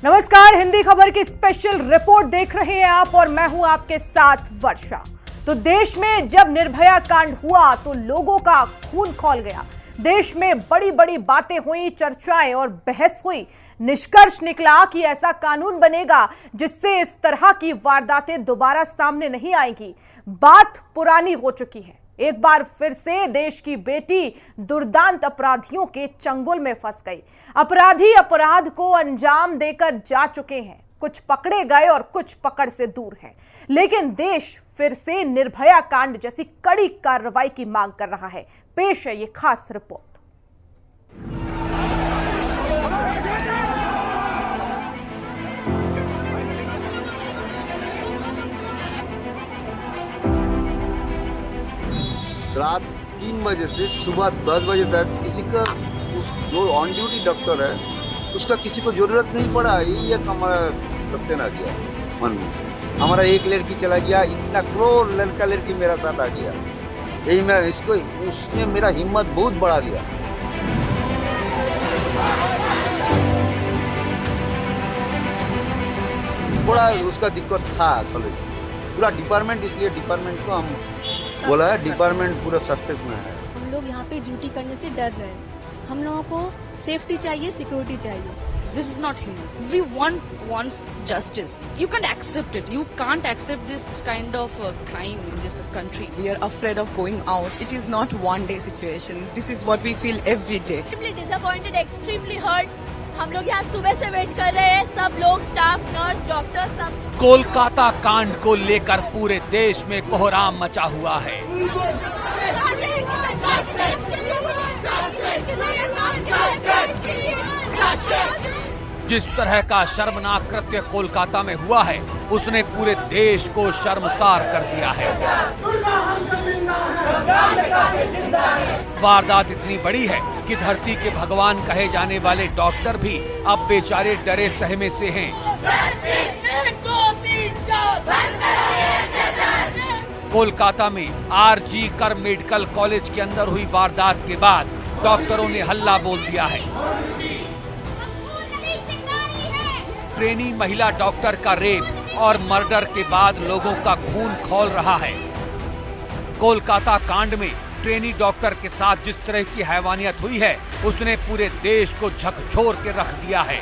नमस्कार, हिंदी खबर की स्पेशल रिपोर्ट देख रहे हैं आप और मैं हूं आपके साथ वर्षा। तो देश में जब निर्भया कांड हुआ तो लोगों का खून खौल गया। देश में बड़ी बड़ी बातें हुई, चर्चाएं और बहस हुई। निष्कर्ष निकला कि ऐसा कानून बनेगा जिससे इस तरह की वारदातें दोबारा सामने नहीं आएंगी। बात पुरानी हो चुकी है। एक बार फिर से देश की बेटी दुर्दांत अपराधियों के चंगुल में फंस गई। अपराधी अपराध को अंजाम देकर जा चुके हैं। कुछ पकड़े गए और कुछ पकड़ से दूर हैं। लेकिन देश फिर से निर्भया कांड जैसी कड़ी कार्रवाई की मांग कर रहा है। पेश है ये खास रिपोर्ट। रात 3 बजे से सुबह 10 बजे तक किसी का जो ऑन ड्यूटी डॉक्टर है उसका किसी को जरूरत नहीं पड़ा। यही एक हमारा सत्यानाश आ गया मन में। हमारा एक लड़की चला गया, इतना क्रोर लड़का लड़की मेरा साथ आ गया। यही मैं इसको उसने मेरा हिम्मत बहुत बढ़ा दिया। थोड़ा उसका दिक्कत था पूरा डिपार्टमेंट, इसलिए डिपार्टमेंट को हम बोला है डिपार्टमेंट पूरा सस्पेंस में है। हम लोग यहाँ पे ड्यूटी करने से डर रहे हैं। हम लोगों को सेफ्टी चाहिए, सिक्योरिटी चाहिए। This is not human. Everyone wants justice. You can't accept it. You can't accept this kind of crime in this country. We are afraid of going out. It is not one day situation. This is what we feel every day. Extremely disappointed, extremely hurt. हम लोग यहाँ सुबह से wait कर रहे हैं, सब लोग, स्टाफ, नर्स, डॉक्टर, सब। कोलकाता कांड को लेकर पूरे देश में कोहराम मचा हुआ है। जिस तरह का शर्मनाक कृत्य कोलकाता में हुआ है उसने पूरे देश को शर्मसार कर दिया है। वारदात इतनी बड़ी है कि धरती के भगवान कहे जाने वाले डॉक्टर भी अब बेचारे डरे सहमे से हैं। कोलकाता में आरजी कर मेडिकल कॉलेज के अंदर हुई वारदात के बाद डॉक्टरों ने हल्ला बोल दिया है। ट्रेनी महिला डॉक्टर का रेप और मर्डर के बाद लोगों का खून खौल रहा है। कोलकाता कांड में ट्रेनी डॉक्टर के साथ जिस तरह की हैवानियत हुई है उसने पूरे देश को झकझोर के रख दिया है।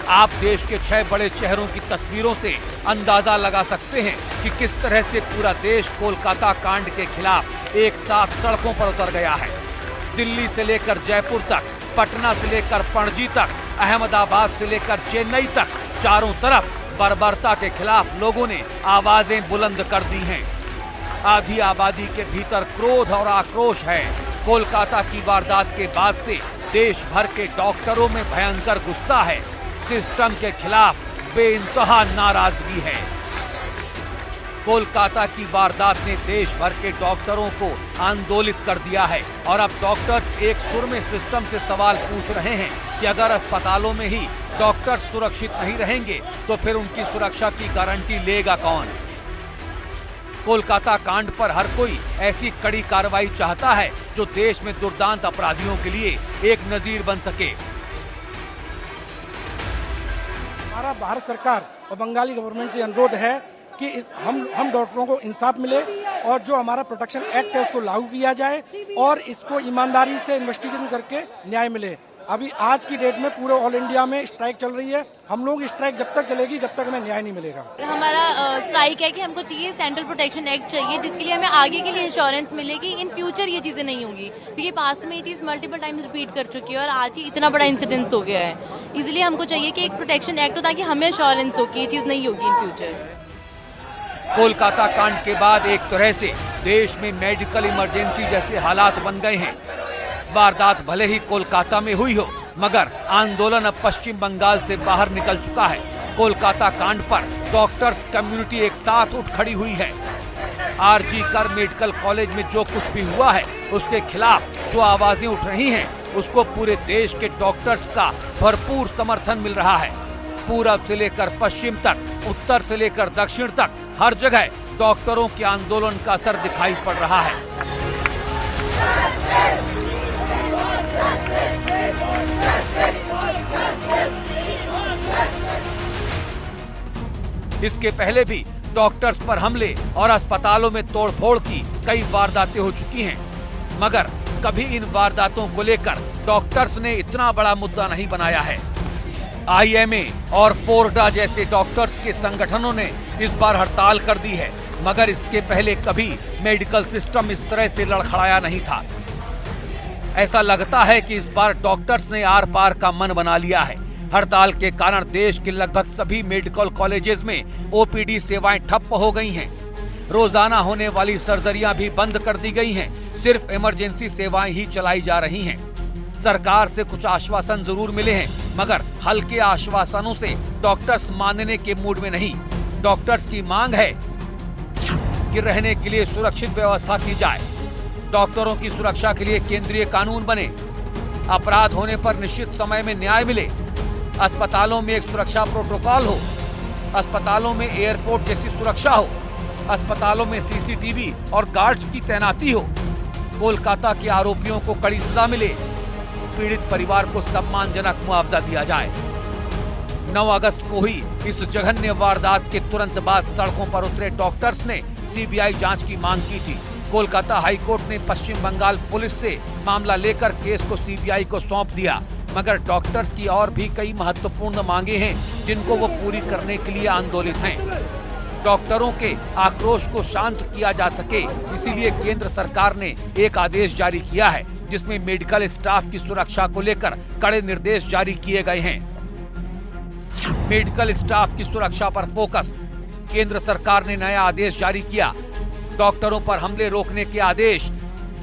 आप देश के 6 बड़े शहरों की तस्वीरों से अंदाजा लगा सकते हैं कि किस तरह से पूरा देश कोलकाता कांड के खिलाफ एक साथ सड़कों पर उतर गया है। दिल्ली से लेकर जयपुर तक, पटना से लेकर पणजी तक, अहमदाबाद से लेकर चेन्नई तक, चारों तरफ बर्बरता के खिलाफ लोगों ने आवाजें बुलंद कर दी हैं। आधी आबादी के भीतर क्रोध और आक्रोश है। कोलकाता की वारदात के बाद से देश भर के डॉक्टरों में भयंकर गुस्सा है। सिस्टम के खिलाफ बेइंतहा नाराजगी है। कोलकाता की वारदात ने देश भर के डॉक्टरों को आंदोलित कर दिया है और अब डॉक्टर्स एक सुर में सिस्टम से सवाल पूछ रहे हैं कि अगर अस्पतालों में ही डॉक्टर्स सुरक्षित नहीं रहेंगे तो फिर उनकी सुरक्षा की गारंटी लेगा कौन। कोलकाता कांड पर हर कोई ऐसी कड़ी कार्रवाई चाहता है जो देश में दुर्दांत अपराधियों के लिए एक नजीर बन सके। हमारा भारत सरकार और बंगाली गवर्नमेंट से अनुरोध है कि हम डॉक्टरों को इंसाफ मिले और जो हमारा प्रोटेक्शन एक्ट है उसको लागू किया जाए और इसको ईमानदारी से इन्वेस्टिगेशन करके न्याय मिले। अभी आज की डेट में पूरे ऑल इंडिया में स्ट्राइक चल रही है। हम लोग स्ट्राइक जब तक चलेगी जब तक हमें न्याय नहीं मिलेगा। हमारा स्ट्राइक है कि हमको चाहिए सेंट्रल प्रोटेक्शन एक्ट चाहिए जिसके लिए हमें आगे के लिए इंश्योरेंस मिलेगी। इन फ्यूचर ये चीजें नहीं होंगी क्योंकि पास्ट में ये चीज मल्टीपल टाइम्स रिपीट कर चुकी है और आज ही इतना बड़ा इंसिडेंस हो गया है। इसलिए हमको चाहिए कि एक प्रोटेक्शन एक्ट हो ताकि हमें इंश्योरेंस हो कि ये चीज नहीं होगी इन फ्यूचर। कोलकाता कांड के बाद एक तरह से देश में मेडिकल इमरजेंसी जैसे हालात बन गए हैं। वारदात भले ही कोलकाता में हुई हो मगर आंदोलन अब पश्चिम बंगाल से बाहर निकल चुका है। कोलकाता कांड पर डॉक्टर्स कम्युनिटी एक साथ उठ खड़ी हुई है। आरजी कर मेडिकल कॉलेज में जो कुछ भी हुआ है उसके खिलाफ जो आवाजें उठ रही हैं उसको पूरे देश के डॉक्टर्स का भरपूर समर्थन मिल रहा है। पूरब से लेकर पश्चिम तक, उत्तर से लेकर दक्षिण तक हर जगह डॉक्टरों के आंदोलन का असर दिखाई पड़ रहा है। इसके पहले भी डॉक्टर्स पर हमले और अस्पतालों में तोड़फोड़ की कई वारदातें हो चुकी हैं, मगर कभी इन वारदातों को लेकर डॉक्टर्स ने इतना बड़ा मुद्दा नहीं बनाया है। IMA और फोर्डा जैसे डॉक्टर्स के संगठनों ने इस बार हड़ताल कर दी है, मगर इसके पहले कभी मेडिकल सिस्टम इस तरह से लड़खड़ाया नहीं था। ऐसा लगता है कि इस बार डॉक्टर्स ने आर पार का मन बना लिया है। हड़ताल के कारण देश के लगभग सभी मेडिकल कॉलेजेस में OPD सेवाएं ठप्प हो गई हैं। रोजाना होने वाली सर्जरियां भी बंद कर दी गई हैं। सिर्फ इमरजेंसी सेवाएं ही चलाई जा रही हैं। सरकार से कुछ आश्वासन जरूर मिले हैं, मगर हल्के आश्वासनों से डॉक्टर्स मानने के मूड में नहीं। डॉक्टर्स की मांग है कि रहने के लिए सुरक्षित व्यवस्था की जाए, डॉक्टरों की सुरक्षा के लिए केंद्रीय कानून बने, अपराध होने पर निश्चित समय में न्याय मिले, अस्पतालों में एक सुरक्षा प्रोटोकॉल हो, अस्पतालों में एयरपोर्ट जैसी सुरक्षा हो, अस्पतालों में CCTV और गार्ड्स की तैनाती हो, कोलकाता के आरोपियों को कड़ी सजा मिले, पीड़ित परिवार को सम्मानजनक मुआवजा दिया जाए। 9 अगस्त को ही इस जघन्य वारदात के तुरंत बाद सड़कों पर उतरे डॉक्टर्स ने CBI जांच की मांग की थी। कोलकाता हाईकोर्ट ने पश्चिम बंगाल पुलिस से मामला लेकर केस को CBI को सौंप दिया, मगर डॉक्टर्स की और भी कई महत्वपूर्ण मांगे हैं जिनको वो पूरी करने के लिए आंदोलित हैं। डॉक्टरों के आक्रोश को शांत किया जा सके, इसीलिए केंद्र सरकार ने एक आदेश जारी किया है जिसमें मेडिकल स्टाफ की सुरक्षा को लेकर कड़े निर्देश जारी किए गए हैं। मेडिकल स्टाफ की सुरक्षा पर फोकस। केंद्र सरकार ने नया आदेश जारी किया। डॉक्टरों पर हमले रोकने के आदेश।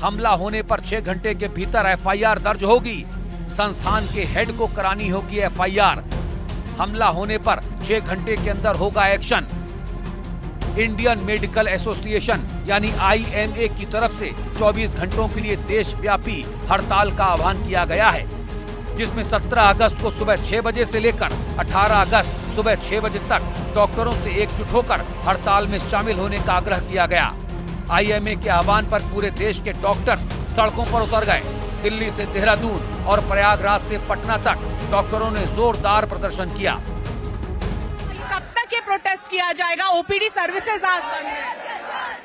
हमला होने पर 6 घंटे के भीतर FIR दर्ज होगी। संस्थान के हेड को करानी होगी FIR। हमला होने पर 6 घंटे के अंदर होगा एक्शन। इंडियन मेडिकल एसोसिएशन यानी IMA की तरफ से 24 घंटों के लिए देशव्यापी हड़ताल का आह्वान किया गया है, जिसमें 17 अगस्त को सुबह 6 बजे से लेकर 18 अगस्त सुबह 6 बजे तक डॉक्टरों से एकजुट होकर हड़ताल में शामिल होने का आग्रह किया गया। IMA के आह्वान पर पूरे देश के डॉक्टर्स सड़कों पर उतर गए। दिल्ली से देहरादून और प्रयागराज से पटना तक डॉक्टरों ने जोरदार प्रदर्शन किया। कब तक ये प्रोटेस्ट किया जाएगा? OPD सर्विसेज आज बंद है।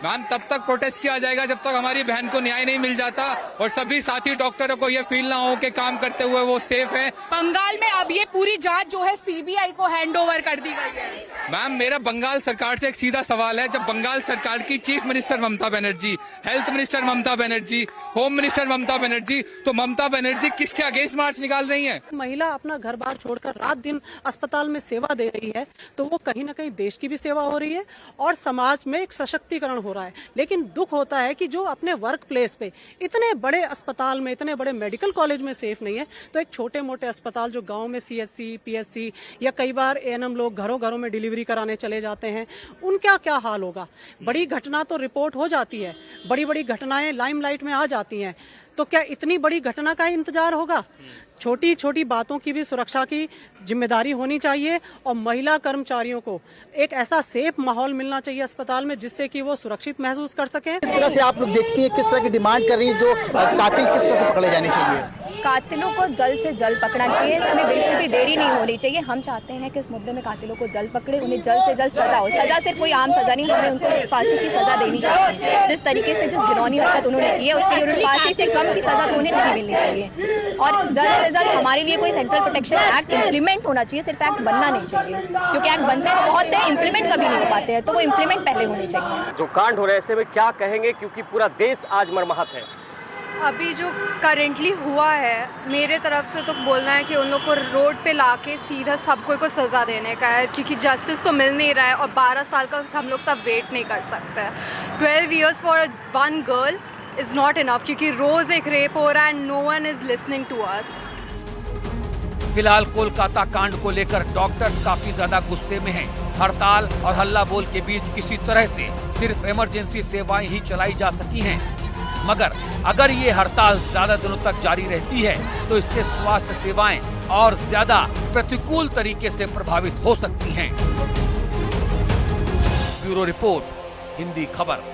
मैम तब तक प्रोटेस्ट किया जाएगा जब तक हमारी बहन को न्याय नहीं मिल जाता और सभी साथी डॉक्टरों को ये फील ना हो कि काम करते हुए वो सेफ है। बंगाल में अब ये पूरी जांच जो है CBI को हैंडओवर कर दी गई है। मैम मेरा बंगाल सरकार से एक सीधा सवाल है, जब बंगाल सरकार की chief minister Mamata Banerjee, health minister Mamata Banerjee, home minister Mamata Banerjee, तो ममता बनर्जी किसके अगेंस्ट मार्च निकाल रही है? महिला अपना घर बार छोड़कर रात दिन अस्पताल में सेवा दे रही है, तो वो कहीं ना कहीं देश की भी सेवा हो रही है और समाज में एक सशक्तिकरण हो रहा है। लेकिन दुख होता है कि जो अपने वर्क प्लेस पे इतने बड़े अस्पताल में, इतने बड़े मेडिकल कॉलेज में सेफ नहीं है, तो एक छोटे मोटे अस्पताल जो गांव में CHC, PSC या कई बार ANM लोग घरों घरों में डिलीवरी कराने चले जाते हैं, उनका क्या हाल होगा? बड़ी घटना तो रिपोर्ट हो जाती है, बड़ी बड़ी घटनाएं लाइमलाइट में आ जाती हैं, तो क्या इतनी बड़ी घटना का इंतजार होगा? छोटी छोटी बातों की भी सुरक्षा की जिम्मेदारी होनी चाहिए और महिला कर्मचारियों को एक ऐसा सेफ माहौल मिलना चाहिए अस्पताल में जिससे कि वो सुरक्षित महसूस कर सकें। किस तरह से आप लोग देखती हैं, किस तरह की डिमांड कर रही है, जो कातिल किस तरह से पकड़े जाने चाहिए? कातिलों को जल्द से जल्द पकड़ना चाहिए, इसमें बिल्कुल भी देरी नहीं होनी चाहिए। हम चाहते हैं कि इस मुद्दे में कातिलों को जल्द पकड़े, उन्हें जल्द से जल्द सजा हो। सजा सिर्फ कोई आम सजा नहीं, हमें उनको फांसी की सजा देनी चाहिए। जिस तरीके से जिस घिनौनी हरकत उन्होंने की है उसके लिए फांसी से कम की सजा तो उन्हें नहीं मिलनी चाहिए। और जल्द से जल्द हमारे लिए कोई सेंट्रल प्रोटेक्शन एक्ट इम्प्लीमेंट होना चाहिए, सिर्फ एक्ट बनना नहीं चाहिए, क्योंकि एक्ट बनते हैं तो बहुत है, इम्प्लीमेंट कभी नहीं हो पाते हैं, तो वो इम्प्लीमेंट पहले होने चाहिए। जो कांड हो रहे हैं ऐसे में क्या कहेंगे, क्योंकि पूरा देश आज मरमहत है। अभी जो करेंटली हुआ है, मेरे तरफ से तो बोलना है कि उन लोग को रोड पे लाके सीधा सबको को सज़ा देने का है, क्योंकि जस्टिस तो मिल नहीं रहा है और 12 साल का हम लोग सब वेट नहीं कर सकते। 12 years for one girl is not enough, क्योंकि रोज़ एक रेप हो रहा है and no one is listening to us. फिलहाल कोलकाता कांड को लेकर डॉक्टर्स काफी ज्यादा गुस्से में हैं। हड़ताल और हल्ला बोल के बीच किसी तरह से सिर्फ इमरजेंसी सेवाएं ही चलाई जा सकी हैं, मगर अगर ये हड़ताल ज्यादा दिनों तक जारी रहती है तो इससे स्वास्थ्य सेवाएं और ज्यादा प्रतिकूल तरीके से प्रभावित हो सकती हैं। ब्यूरो रिपोर्ट, हिंदी खबर।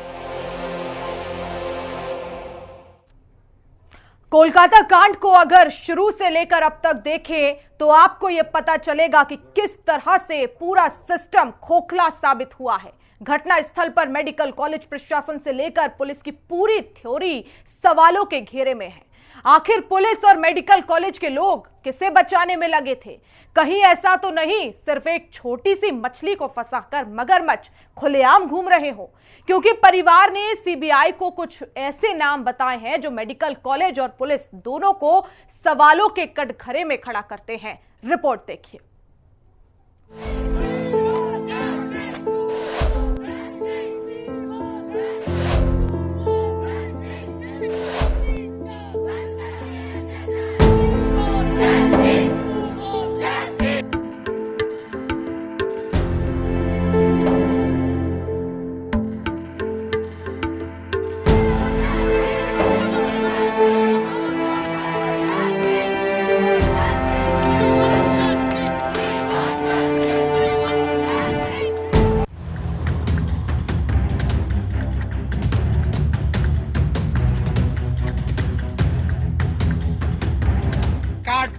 कोलकाता कांड को अगर शुरू से लेकर अब तक देखें तो आपको यह पता चलेगा कि किस तरह से पूरा सिस्टम खोखला साबित हुआ है। घटना स्थल पर मेडिकल कॉलेज प्रशासन से लेकर पुलिस की पूरी थ्योरी सवालों के घेरे में है। आखिर पुलिस और मेडिकल कॉलेज के लोग किसे बचाने में लगे थे? कहीं ऐसा तो नहीं सिर्फ एक छोटी सी मछली को फंसाकर मगरमच्छ खुलेआम घूम रहे हो? क्योंकि परिवार ने सीबीआई को कुछ ऐसे नाम बताए हैं जो मेडिकल कॉलेज और पुलिस दोनों को सवालों के कटघरे में खड़ा करते हैं। रिपोर्ट देखिए।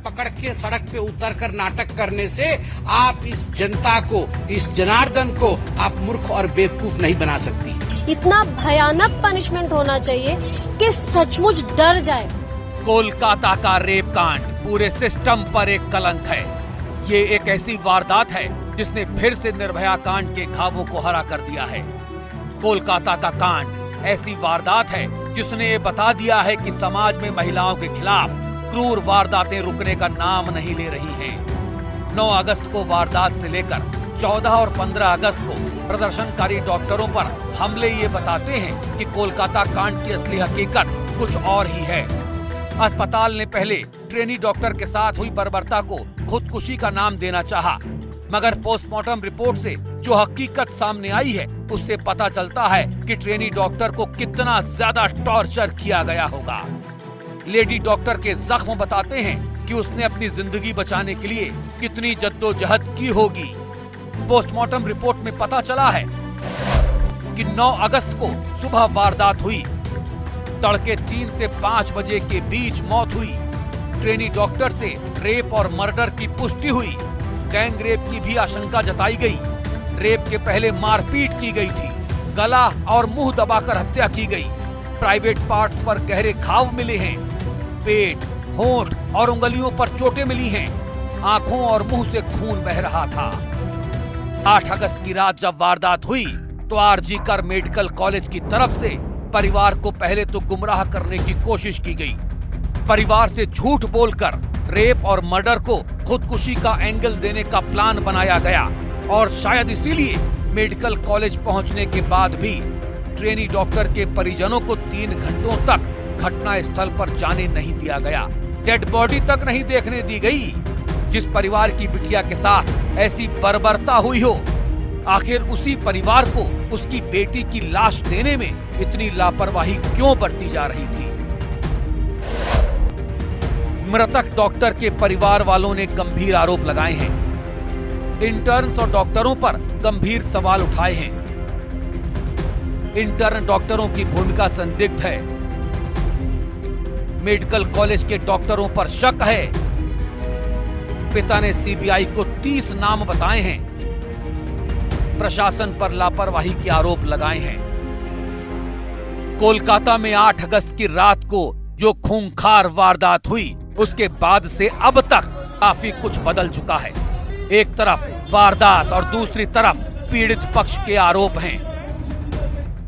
पकड़ के सड़क पे उतरकर नाटक करने से आप इस जनता को, इस जनार्दन को आप मूर्ख और बेवकूफ नहीं बना सकती। इतना भयानक पनिशमेंट होना चाहिए कि सचमुच डर जाए। कोलकाता का रेप कांड पूरे सिस्टम पर एक कलंक है। ये एक ऐसी वारदात है जिसने फिर से निर्भया कांड के घावों को हरा कर दिया है। कोलकाता का कांड ऐसी वारदात है जिसने ये बता दिया है कि समाज में महिलाओं के खिलाफ क्रूर वारदातें रुकने का नाम नहीं ले रही हैं। 9 अगस्त को वारदात से लेकर 14 और 15 अगस्त को प्रदर्शनकारी डॉक्टरों पर हमले ये बताते हैं कि कोलकाता कांड की असली हकीकत कुछ और ही है। अस्पताल ने पहले ट्रेनी डॉक्टर के साथ हुई बर्बरता को खुदकुशी का नाम देना चाहा, मगर पोस्टमार्टम रिपोर्ट से जो हकीकत सामने आई है उससे पता चलता है कि ट्रेनी डॉक्टर को कितना ज्यादा टॉर्चर किया गया होगा। लेडी डॉक्टर के जख्म बताते हैं कि उसने अपनी जिंदगी बचाने के लिए कितनी जद्दोजहद की होगी। पोस्टमार्टम रिपोर्ट में पता चला है कि 9 अगस्त को सुबह वारदात हुई। तड़के 3 से 5 बजे के बीच मौत हुई। ट्रेनी डॉक्टर से रेप और मर्डर की पुष्टि हुई। गैंग रेप की भी आशंका जताई गई। रेप के पहले मारपीट की गई थी। गला और मुंह दबाकर हत्या की गई। प्राइवेट पार्ट्स पर गहरे घाव मिले हैं। पेट, होंठ और उंगलियों पर चोटें मिली हैं। आंखों और मुंह से खून बह रहा था। 8 अगस्त की रात जब वारदात हुई तो आरजी कर मेडिकल कॉलेज की तरफ से परिवार को पहले तो गुमराह करने की कोशिश की गई। परिवार से झूठ बोलकर रेप और मर्डर को खुदकुशी का एंगल देने का प्लान बनाया गया और शायद इसीलिए मेडिकल कॉलेज पहुंचने के बाद भी ट्रेनी डॉक्टर के परिजनों को 3 घंटों तक घटना स्थल पर जाने नहीं दिया गया। डेड बॉडी तक नहीं देखने दी गई। जिस परिवार की बिटिया के साथ ऐसी बर्बरता हुई हो, आखिर उसी परिवार को उसकी बेटी की लाश देने में इतनी लापरवाही क्यों बरती जा रही थी? मृतक डॉक्टर के परिवार वालों ने गंभीर आरोप लगाए हैं। इंटर्न्स और डॉक्टरों पर गंभीर सवाल उठाए हैं। इंटर्न डॉक्टरों की भूमिका संदिग्ध है। मेडिकल कॉलेज के डॉक्टरों पर शक है। पिता ने सीबीआई को 30 नाम बताए हैं। प्रशासन पर लापरवाही के आरोप लगाए हैं। कोलकाता में 8 अगस्त की रात को जो खूंखार वारदात हुई उसके बाद से अब तक काफी कुछ बदल चुका है। एक तरफ वारदात और दूसरी तरफ पीड़ित पक्ष के आरोप हैं।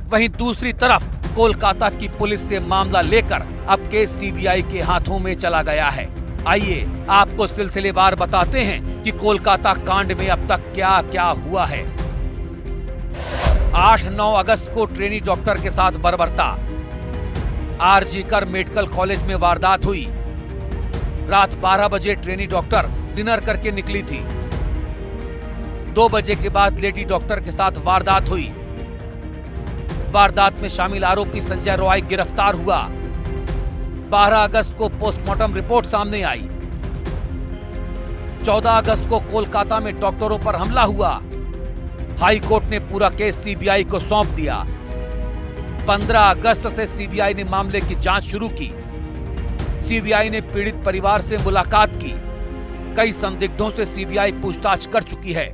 वहीं दूसरी तरफ कोलकाता की पुलिस से मामला लेकर अब केस सीबीआई के हाथों में चला गया है। आइए आपको सिलसिलेवार बताते हैं कि कोलकाता कांड में अब तक क्या क्या हुआ है। 8-9 अगस्त को ट्रेनी डॉक्टर के साथ बर्बरता। आरजी कर मेडिकल कॉलेज में वारदात हुई। रात 12 बजे ट्रेनी डॉक्टर डिनर करके निकली थी। 2 बजे के बाद लेडी डॉक्टर के साथ वारदात हुई। वारदात में शामिल आरोपी संजय रॉय गिरफ्तार हुआ। 12 अगस्त को पोस्टमार्टम रिपोर्ट सामने आई। 14 अगस्त को कोलकाता में डॉक्टरों पर हमला हुआ। हाई कोर्ट ने पूरा केस सीबीआई को सौंप दिया। 15 अगस्त से सीबीआई ने मामले की जांच शुरू की। सीबीआई ने पीड़ित परिवार से मुलाकात की। कई संदिग्धों से सीबीआई पूछताछ कर चुकी है।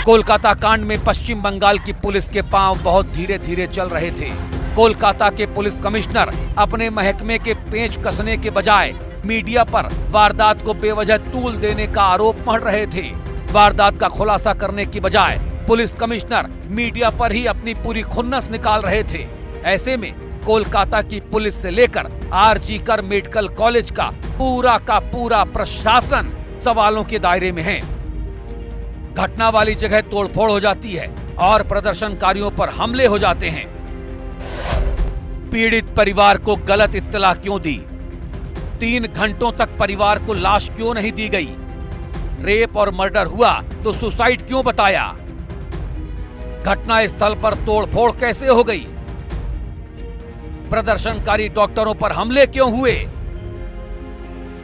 कोलकाता कांड में पश्चिम बंगाल की पुलिस के पांव बहुत धीरे धीरे चल रहे थे। कोलकाता के पुलिस कमिश्नर अपने महकमे के पेंच कसने के बजाय मीडिया पर वारदात को बेवजह तूल देने का आरोप मढ़ रहे थे। वारदात का खुलासा करने की बजाय पुलिस कमिश्नर मीडिया पर ही अपनी पूरी खुन्नस निकाल रहे थे। ऐसे में कोलकाता की पुलिस से लेकर आरजी कर मेडिकल कॉलेज का पूरा प्रशासन सवालों के दायरे में है। घटना वाली जगह तोड़फोड़ हो जाती है और प्रदर्शनकारियों पर हमले हो जाते हैं। पीड़ित परिवार को गलत इत्तला क्यों दी? 3 घंटों तक परिवार को लाश क्यों नहीं दी गई? रेप और मर्डर हुआ तो सुसाइड क्यों बताया? घटना स्थल पर तोड़फोड़ कैसे हो गई? प्रदर्शनकारी डॉक्टरों पर हमले क्यों हुए?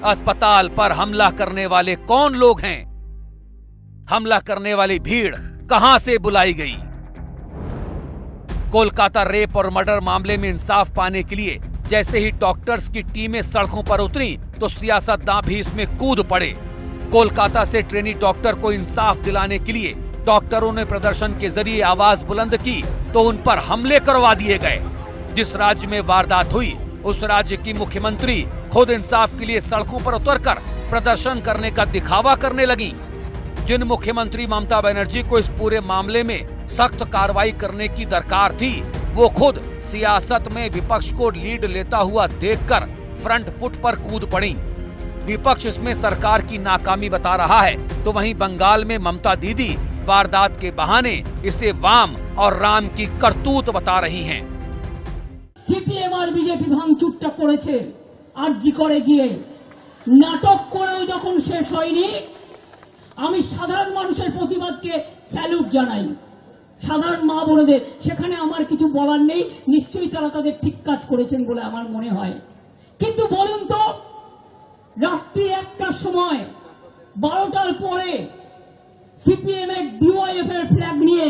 अस्पताल पर हमला करने वाले कौन लोग हैं? हमला करने वाली भीड़ कहां से बुलाई गई? कोलकाता रेप और मर्डर मामले में इंसाफ पाने के लिए जैसे ही डॉक्टर्स की टीमें सड़कों पर उतरी तो सियासतदान भी इसमें कूद पड़े। कोलकाता से ट्रेनी डॉक्टर को इंसाफ दिलाने के लिए डॉक्टरों ने प्रदर्शन के जरिए आवाज बुलंद की तो उन पर हमले करवा दिए गए। जिस राज्य में वारदात हुई उस राज्य की मुख्यमंत्री खुद इंसाफ के लिए सड़कों पर उतरकर प्रदर्शन करने का दिखावा करने लगी। जिन मुख्यमंत्री ममता बनर्जी को इस पूरे मामले में सख्त कार्रवाई करने की दरकार थी, वो खुद सियासत में विपक्ष को लीड लेता हुआ देखकर फ्रंट फुट पर कूद पड़ी। विपक्ष इसमें सरकार की नाकामी बता रहा है तो वहीं बंगाल में ममता दीदी वारदात के बहाने इसे वाम और राम की करतूत बता रही हैं। সিপিএম আর বিজেপি ভাঙচুরটা করেছে আরজি করে গিয়ে নাটক করেও যখন শেষ হয়নি, আমি সাধারণ মানুষের প্রতিবাদকে স্যালুট জানাই। সাধারণ মা বোনেদের সেখানে আমার কিছু বলার নেই, নিশ্চয়ই তারা তাদের ঠিক কাজ করেছেন বলে আমার মনে হয়। কিন্তু বলুন তো, রাত্রি 1টার সময় 12টার পরে সিপিএম এর ডিওয়াইএফ এর ফ্ল্যাগ নিয়ে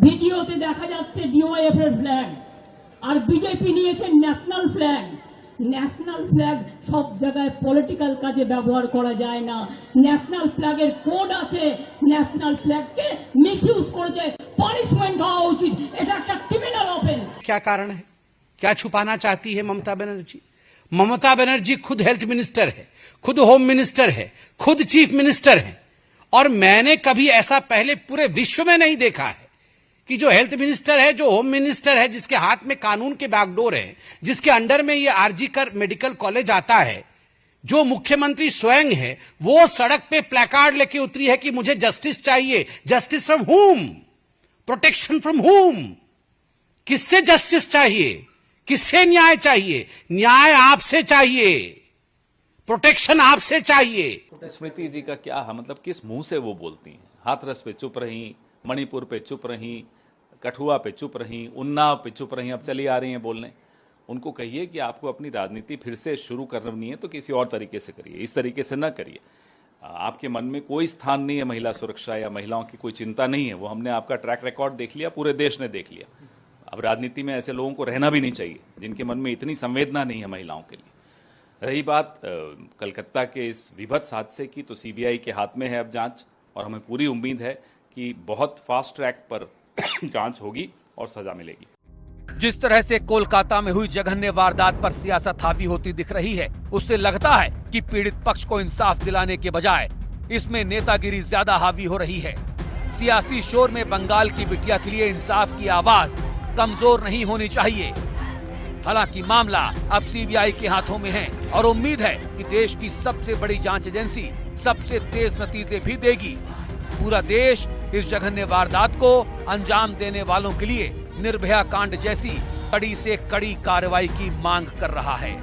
ভিডিওতে দেখা যাচ্ছে ডিওয়াইএফ এর ফ্ল্যাগ, আর বিজেপি নিয়েছে ন্যাশনাল ফ্ল্যাগ। ন্যাশনাল ফ্ল্যাগ সব জায়গায় পলিটিক্যাল কাজে ব্যবহার করা যায় না। ন্যাশনাল ফ্ল্যাগের কোড আছে, ন্যাশনাল ফ্ল্যাগকে মিসইউজ করেছে, পানিশমেন্ট হওয়া উচিত। এটা একটা ক্রিমিনাল অফেন্স। क्या कारण है? क्या छुपाना चाहती है ममता बनर्जी? ममता बनर्जी खुद हेल्थ मिनिस्टर है, खुद होम मिनिस्टर है, खुद चीफ मिनिस्टर है, और मैंने कभी ऐसा पहले पूरे विश्व में नहीं देखा है कि जो हेल्थ मिनिस्टर है, जो होम मिनिस्टर है, जिसके हाथ में कानून के बैकडोर है, जिसके अंडर में ये आरजी कर मेडिकल कॉलेज आता है, जो मुख्यमंत्री स्वयं है, वो सड़क पे प्लेकार्ड लेके उतरी है कि मुझे जस्टिस चाहिए। जस्टिस फ्रॉम हुम? प्रोटेक्शन फ्रॉम हुम? किससे जस्टिस चाहिए? किससे न्याय चाहिए? न्याय आपसे चाहिए, प्रोटेक्शन आपसे चाहिए। स्मृति जी का क्या है, मतलब किस मुंह से वो बोलती हैं? हाथरस पे चुप रही, मणिपुर पे चुप रही, कठुआ पे चुप रही, उन्नाव पे चुप रही, अब चली आ रही हैं बोलने। उनको कहिए कि आपको अपनी राजनीति फिर से शुरू करनी है तो किसी और तरीके से करिए, इस तरीके से न करिए। आपके मन में कोई स्थान नहीं है महिला सुरक्षा या महिलाओं की कोई चिंता नहीं है, वो हमने आपका ट्रैक रिकॉर्ड देख लिया, पूरे देश ने देख लिया। अब राजनीति में ऐसे लोगों को रहना भी नहीं चाहिए जिनके मन में इतनी संवेदना नहीं है महिलाओं के लिए। रही बात कलकत्ता के इस विभत्स हादसे की, तो सीबीआई के हाथ में है अब जांच, और हमें पूरी उम्मीद है कि बहुत फास्ट ट्रैक पर जांच होगी और सजा मिलेगी। जिस तरह से कोलकाता में हुई जघन्य वारदात पर सियासत हावी होती दिख रही है, उससे लगता है कि पीड़ित पक्ष को इंसाफ दिलाने के बजाय इसमें नेतागिरी ज्यादा हावी हो रही है। सियासी शोर में बंगाल की बिटिया के लिए इंसाफ की आवाज कमजोर नहीं होनी चाहिए। हालांकि मामला अब सीबीआई के हाथों में है और उम्मीद है कि देश की सबसे बड़ी जांच एजेंसी सबसे तेज नतीजे भी देगी। पूरा देश इस जघन्य वारदात को अंजाम देने वालों के लिए निर्भया कांड जैसी कड़ी से कड़ी कार्रवाई की मांग कर रहा है।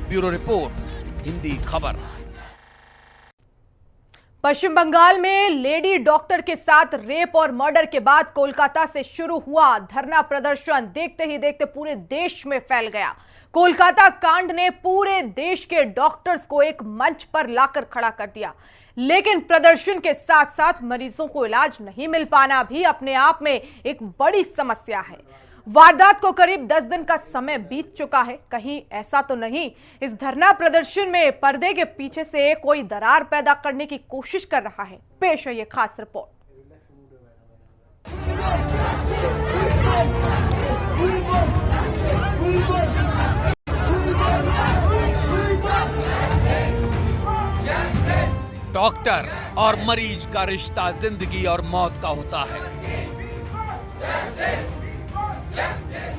ब्यूरो रिपोर्ट, हिंदी खबर। पश्चिम बंगाल में लेडी डॉक्टर के साथ रेप और मर्डर के बाद कोलकाता से शुरू हुआ धरना प्रदर्शन देखते ही देखते पूरे देश में फैल गया। कोलकाता कांड ने पूरे देश के डॉक्टर्स को एक मंच पर लाकर खड़ा कर दिया। लेकिन प्रदर्शन के साथ साथ मरीजों को इलाज नहीं मिल पाना भी अपने आप में एक बड़ी समस्या है। वारदात को करीब 10 दिन का समय बीत चुका है। कहीं ऐसा तो नहीं इस धरना प्रदर्शन में पर्दे के पीछे से कोई दरार पैदा करने की कोशिश कर रहा है? पेश है ये खास रिपोर्ट। डॉक्टर और मरीज का रिश्ता जिंदगी और मौत का होता है।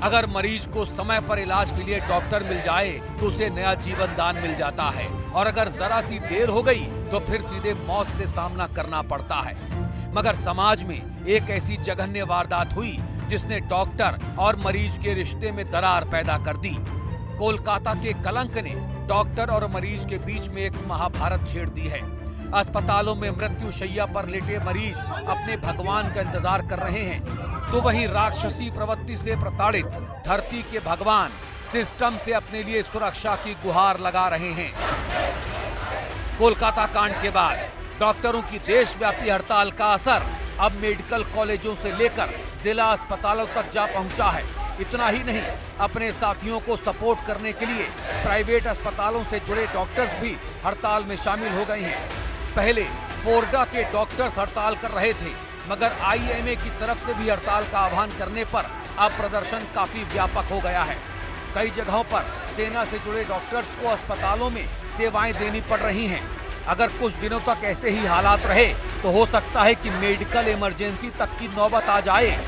अगर मरीज को समय पर इलाज के लिए डॉक्टर मिल जाए तो उसे नया जीवन दान मिल जाता है, और अगर जरा सी देर हो गई तो फिर सीधे मौत से सामना करना पड़ता है। मगर समाज में एक ऐसी जघन्य वारदात हुई जिसने डॉक्टर और मरीज के रिश्ते में दरार पैदा कर दी। कोलकाता के कलंक ने डॉक्टर और मरीज के बीच में एक महाभारत छेड़ दी है। अस्पतालों में मृत्यु शैया पर लेटे मरीज अपने भगवान का इंतजार कर रहे हैं, तो वहीं राक्षसी प्रवृत्ति से प्रताड़ित धरती के भगवान सिस्टम से अपने लिए सुरक्षा की गुहार लगा रहे हैं। कोलकाता कांड के बाद डॉक्टरों की देशव्यापी हड़ताल का असर अब मेडिकल कॉलेजों से लेकर जिला अस्पतालों तक जा पहुंचा है। इतना ही नहीं, अपने साथियों को सपोर्ट करने के लिए प्राइवेट अस्पतालों से जुड़े डॉक्टर्स भी हड़ताल में शामिल हो गए हैं। पहले फोर्डा के डॉक्टर्स हड़ताल कर रहे थे, मगर आईएमए की तरफ से भी हड़ताल का आह्वान करने पर अब प्रदर्शन काफी व्यापक हो गया है। कई जगहों पर सेना से जुड़े डॉक्टर्स को अस्पतालों में सेवाएं देनी पड़ रही हैं। अगर कुछ दिनों तक ऐसे ही हालात रहे तो हो सकता है कि मेडिकल इमरजेंसी तक की नौबत आ जाए।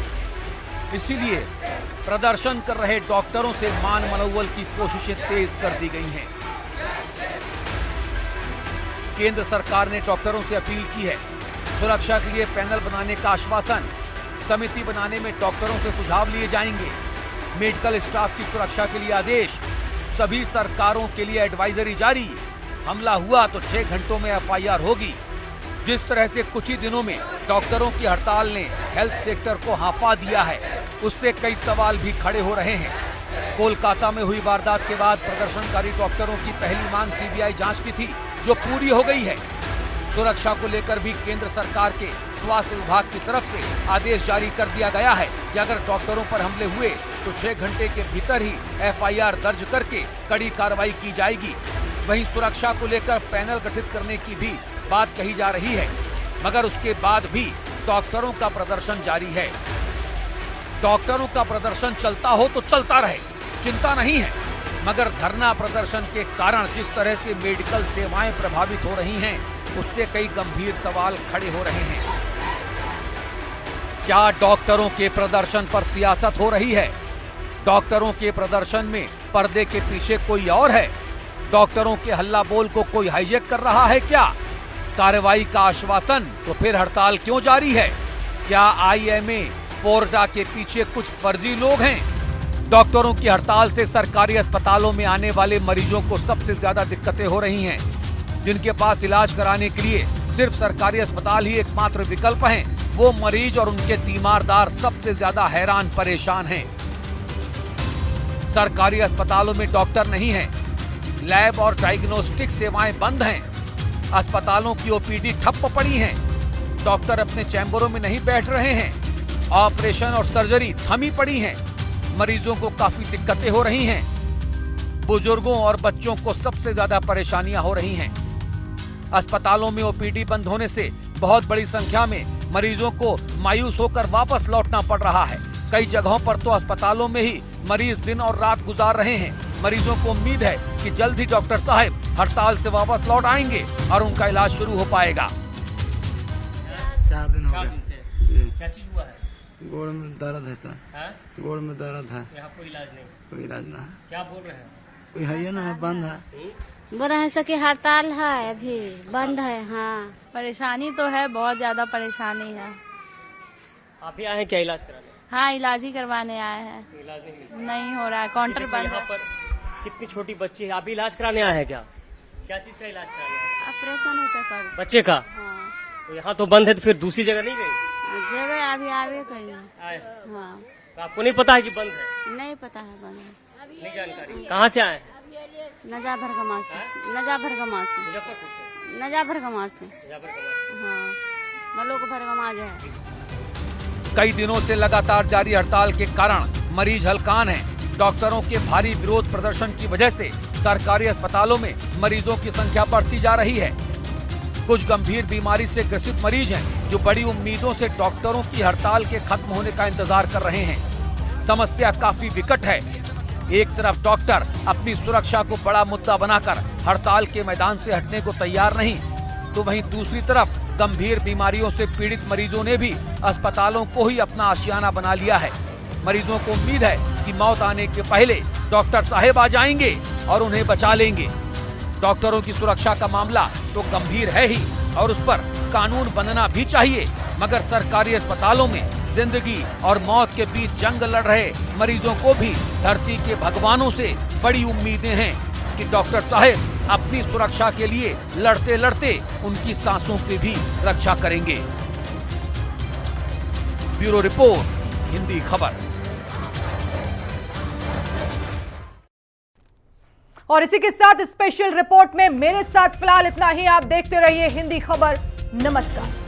इसीलिए प्रदर्शन कर रहे डॉक्टरों से मान मनोबल की कोशिशें तेज कर दी गई हैं। केंद्र सरकार ने डॉक्टरों से अपील की है, सुरक्षा के लिए पैनल बनाने का आश्वासन, समिति बनाने में डॉक्टरों से सुझाव लिए जाएंगे, मेडिकल स्टाफ की सुरक्षा के लिए आदेश, सभी सरकारों के लिए एडवाइजरी जारी, हमला हुआ तो 6 घंटों में एफआईआर होगी। जिस तरह से कुछ ही दिनों में डॉक्टरों की हड़ताल ने हेल्थ सेक्टर को हांफा दिया है, उससे कई सवाल भी खड़े हो रहे हैं। कोलकाता में हुई वारदात के बाद प्रदर्शनकारी डॉक्टरों की पहली मांग सीबीआई जांच की थी, जो पूरी हो गई है। सुरक्षा को लेकर भी केंद्र सरकार के स्वास्थ्य विभाग की तरफ से आदेश जारी कर दिया गया है कि अगर डॉक्टरों पर हमले हुए तो 6 घंटे के भीतर ही एफआईआर दर्ज करके कड़ी कार्रवाई की जाएगी। वहीं सुरक्षा को लेकर पैनल गठित करने की भी बात कही जा रही है, मगर उसके बाद भी डॉक्टरों का प्रदर्शन जारी है। डॉक्टरों का प्रदर्शन चलता हो तो चलता रहे, चिंता नहीं है, मगर धरना प्रदर्शन के कारण जिस तरह से मेडिकल सेवाएं प्रभावित हो रही हैं, उससे कई गंभीर सवाल खड़े हो रहे हैं। क्या डॉक्टरों के प्रदर्शन पर सियासत हो रही है? डॉक्टरों के प्रदर्शन में पर्दे के पीछे कोई और है? डॉक्टरों के हल्ला बोल को कोई हाईजैक कर रहा है क्या? कार्रवाई का आश्वासन तो फिर हड़ताल क्यों जारी है? क्या आईएमए फोर्डा के पीछे कुछ फर्जी लोग हैं? डॉक्टरों की हड़ताल से सरकारी अस्पतालों में आने वाले मरीजों को सबसे ज्यादा दिक्कतें हो रही हैं। जिनके पास इलाज कराने के लिए सिर्फ सरकारी अस्पताल ही एकमात्र विकल्प हैं, वो मरीज और उनके तीमारदार सबसे ज्यादा हैरान परेशान हैं। सरकारी अस्पतालों में डॉक्टर नहीं हैं, लैब और डायग्नोस्टिक सेवाएं बंद हैं, अस्पतालों की ओपीडी ठप्प पड़ी हैं, डॉक्टर अपने चैम्बरों में नहीं बैठ रहे हैं, ऑपरेशन और सर्जरी थमी पड़ी हैं, मरीजों को काफी दिक्कतें हो रही हैं, बुजुर्गों और बच्चों को सबसे ज्यादा परेशानियां हो रही हैं। अस्पतालों में ओपीडी बंद होने से बहुत बड़ी संख्या में मरीजों को मायूस होकर वापस लौटना पड़ रहा है। कई जगहों पर तो अस्पतालों में ही मरीज दिन और रात गुजार रहे हैं। मरीजों को उम्मीद है कि जल्द ही डॉक्टर साहब हड़ताल से वापस लौट आएंगे और उनका इलाज शुरू हो पाएगा। 4 दिन हो गए। क्या चीज हुआ है? गोड़ में दर्द है सर। गोड़ में दर्द है। यहाँ कोई इलाज नहीं? कोई इलाज ना है। क्या बोल रहे हैं? कोई है ना, बंद है। बोल रहे हैं कि हड़ताल है, अभी बंद है। हाँ, परेशानी तो है, बहुत ज्यादा परेशानी है। आप ही आए हैं क्या इलाज कराने? हाँ, इलाज ही करवाने आए हैं। इलाज नहीं हो रहा है, काउंटर बंद है। यहाँ पर कितनी छोटी बच्ची है, आप भी इलाज कराने आए हैं क्या? क्या चीज का इलाज कराने आए? ऑपरेशन होता है बच्चे का। हाँ। तो यहाँ तो बंद है, तो फिर दूसरी जगह नहीं गई? जगह अभी आवे कहीं। हाँ, हाँ। तो आपको नहीं पता है कि बंद है? नहीं पता है बंद है। नहीं जानकारी। कहाँ से आए हैं? नजाभरगमा से नजाभरगमा से नजाभरगमा से हाँ मलोक भरगमा जो है। कई दिनों से लगातार जारी हड़ताल के कारण मरीज हलकान हैं। डॉक्टरों के भारी विरोध प्रदर्शन की वजह से सरकारी अस्पतालों में मरीजों की संख्या बढ़ती जा रही है। कुछ गंभीर बीमारी से ग्रसित मरीज हैं जो बड़ी उम्मीदों से डॉक्टरों की हड़ताल के खत्म होने का इंतजार कर रहे हैं। समस्या काफी विकट है। एक तरफ डॉक्टर अपनी सुरक्षा को बड़ा मुद्दा बनाकर हड़ताल के मैदान से हटने को तैयार नहीं, तो वहीं दूसरी तरफ गंभीर बीमारियों से पीड़ित मरीजों ने भी अस्पतालों को ही अपना आशियाना बना लिया है। मरीजों को उम्मीद है कि मौत आने के पहले डॉक्टर साहेब आ जाएंगे और उन्हें बचा लेंगे। डॉक्टरों की सुरक्षा का मामला तो गंभीर है ही और उस पर कानून बनना भी चाहिए, मगर सरकारी अस्पतालों में जिंदगी और मौत के बीच जंग लड़ रहे मरीजों को भी धरती के भगवानों से बड़ी उम्मीदें हैं कि डॉक्टर साहेब अपनी सुरक्षा के लिए लड़ते लड़ते उनकी सांसों की भी रक्षा करेंगे। ब्यूरो रिपोर्ट, हिंदी खबर। और इसी के साथ स्पेशल रिपोर्ट में मेरे साथ फिलहाल इतना ही। आप देखते रहिए हिंदी खबर। नमस्कार।